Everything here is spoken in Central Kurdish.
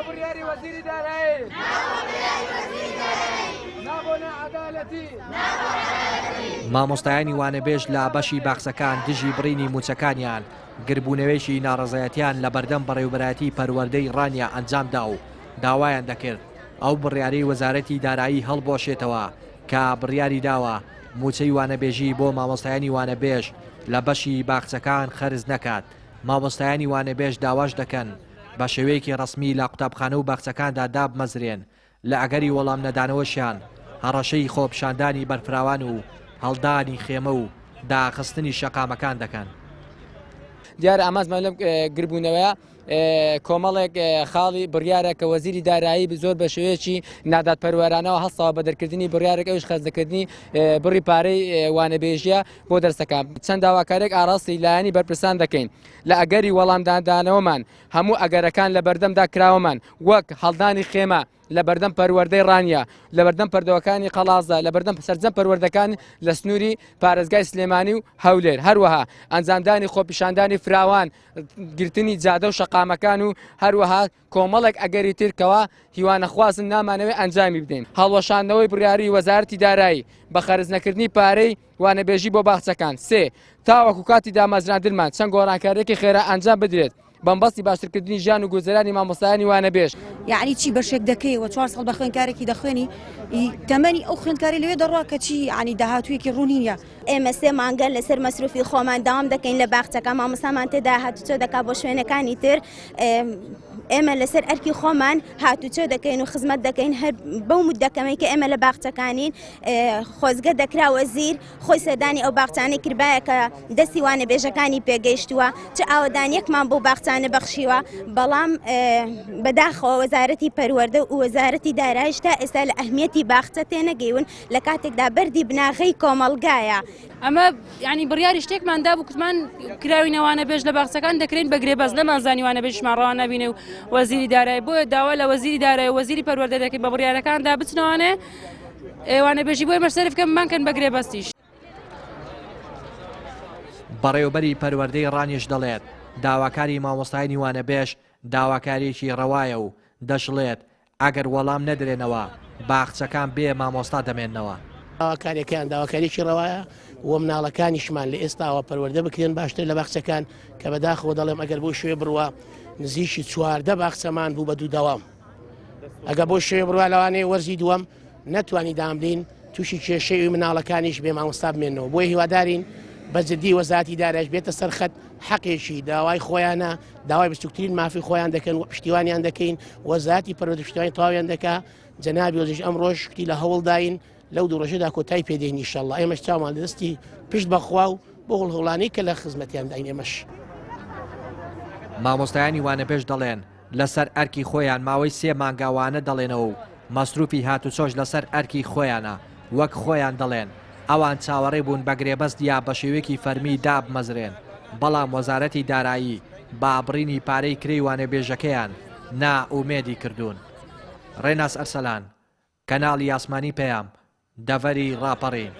بڕیاری وەزیری دارایی نابۆنە عەدالەتی مامۆستایانی وانەبێژ لە بەشی باخچەکان دژی بڕینی موچەکانیان گربوونەوەیشی ناڕزایەتیان لە بەردەم بەڕێوەبەرەتی پەروەردەی ڕانیا ئەنجامدا و داوایان دەکرد ئەو بڕیارەی وەزارەتی دارایی هەڵبۆشێتەوە کە بڕیاری داوە موچەی وانەبێژی بۆ مامۆستایانی وانەبێژ لە بەشی باخچەکان خەرز نەکات. مامۆستایانی وانەبێژ داواش دەکەن بە شێوەیەکی ڕسمی لە قوتابخانە و باخچەکاندا دابمەزرێن لە ئەگەری وەڵام نەدانەوەشیان هەڕەشەی خۆپشاندانی بەرفراوان و هەڵدانی خێمە و داخستنی شەقامەکان دەکەن. دیارە ئامازمان لەم گربوونەوەیە کۆمەڵێک خاڵی بڕیارە کە وەزیری دارایی زۆر بە شێوەیەکی نادادپەروەرانەوە هەستەوە بە دەرکردنی بڕیارێک ئەوش خەزدەکردنی بڕی پارەی وانەبێژیە بۆ دەرسەکان. چەند داواکارێک ئاڕاستی لایەنی بەرپرسان دەکەین لە ئەگەری وەڵامدانەوەمان هەموو ئەگەرەکان لە بەردەمدا کراوەمان وەک هەڵدانی خێمە لە بەردەم پەروەردەی ڕانیا لە بەردەم پەردەوەکانی قەڵازە لە بەردەم سەرجەم پەروەردەکان لە سنووری پارێزگای سلێمانی و هەولێر هەروەها ئەنجامدانی خۆپیشاندانی فراوان گرتنی جادە و شەقامەکان و هەروەها کۆمەڵێک ئەگەری ترکەوە هیوانەخوازن نامانەوەی ئەنجامی بدەین. هەڵوەشاندنەوەی بڕیاری وەزارەتی دارایی بە خەرزنەکردنی پارەی وانەبێژی بۆ باخچەکان. سێ تاوەکو کاتی دامەزراندنمان چەند گۆڕانکاریەکی خێرا ئەنجام بدرێت بەمبەستی باشترکردنی ژیان و گوزەرانی مامۆستایانی وانەبێژ. یعنی چی بەشێک دەکەیەوە 4 ساڵ بە خوێندکارێکی دەخوێنی تەمەنی ئەو خوێندکاری لەوێ دەڕوا کە چی ینی داهاتوویەکی ڕوونینە. ئێمە 3 مانگە لەسەر مەسروفی خۆمان داوام دەکەین لە باخچەکە مامۆستامان تێدا هاتوچۆ دەکات بۆ شوێنەکانی تر ئێمە لەسەر ئەرکی خۆمان هاتوچۆ دەکەین و خزمەت دەکەین هەر بەو مودەکەمەی کە ئێمە لە باخچەکانین خۆزگە دەکرا وەزیر خۆی سەردانی ئەو باخچانەی کردبایە کە دەستی وانەبێژەکانی پێگەیشتووە چ ئاوەدانیەکمان بۆ باخچانە بەخشیوە بەڵام بەداخەوە وەزارەتی پەروەردە و وەزارەتی داراییش تا ئێستا لە ئەهمیەتی باخچە تێنەگەیون لە کاتێکدا بەردی بناغەی کۆمەڵگایە. ئەمە ینی بڕیاری شتێکماندا بوو کوتمان کراوی نەوانەبێژ لە باخچەکان دەکرێن بەگرێ بەس لەمانزانی وانەبێژمان ڕەوا نەبینێ و وەزیری دارایی بۆیە داوا لە وەزیری دارایی و وەزیری پەروەردە دەکەین بە بڕیارەکاندا بچنەوانێ وانەبێژی بۆی مەرسەرف کەممانکەن بەگرێ بەستیش. بەڕێوەبەری پەروەردەی ڕانیش دەڵێت داواکاری مامۆستایانی وانەبێژ داواکاریەکی ڕەوایە و دەشڵێت ئەگەر وەڵام نەدرێنەوە باخچەکان بێ مامۆستا دەمێننەوە. داواکاریەکان داواکاریی ڕەوایە و مناڵەکانیشمان لە ئێستاوە پەروەردە بکرێن باشتر لە باخچەکان کە بەداخەوە دەڵێم ئەگەر بۆ شوێ بڕوە نزیکی 14 باخچەمان بوو بە دوو دەوام. ئەگە بۆ شوێ بڕوا لەوانەیە وەرزی دووەم نەتوانی دامدین تووشی کێشەی منداڵەکانیش بێ مامۆستا بمێنەوە. بۆیە هیوادارین بەجددی وەزارەتی داراییش بێتە سەرخەت حەقێکی داوای خۆیانە داوای بچووکترین مافی خۆیان دەکەن و پشتیوانیان دەکەین وەزارەتی پەروەردە پشتیوانی تەواویان دەکا. جەنابی وەزیرش ئەمڕۆژ شتی لە هەوڵداین لەو دوو ڕۆژەدا کۆتایی پێدەین ئینشەڵڵا. ئێمەش چاومان لە دەستی پشت بەخوا و بۆ هەوڵهەوڵانەی کە لە خزمەتیان داین. ئێمەش مامۆستایانی وانەبێژ دەڵێن لەسەر ئەرکی خۆیان ماوەی 3 مانگاوانە دەڵێنەوە و مەسروفی هاتوچۆش لەسەر ئەرکی خۆیانە وەک خۆیان دەڵێن ئەوان چاوەڕێ بوون بە گرێبەست یا بە شێوەیەکی فەرمی دابمەزرێن بەڵام وەزارەتی دارایی بابڕینی پارەی کرێی وانەبێژەکەیان نائومێدی کردوون. ڕێناس ئەرسەلان کەناڵی یاسمانی پەیام دەڤەری ڕاپەڕین.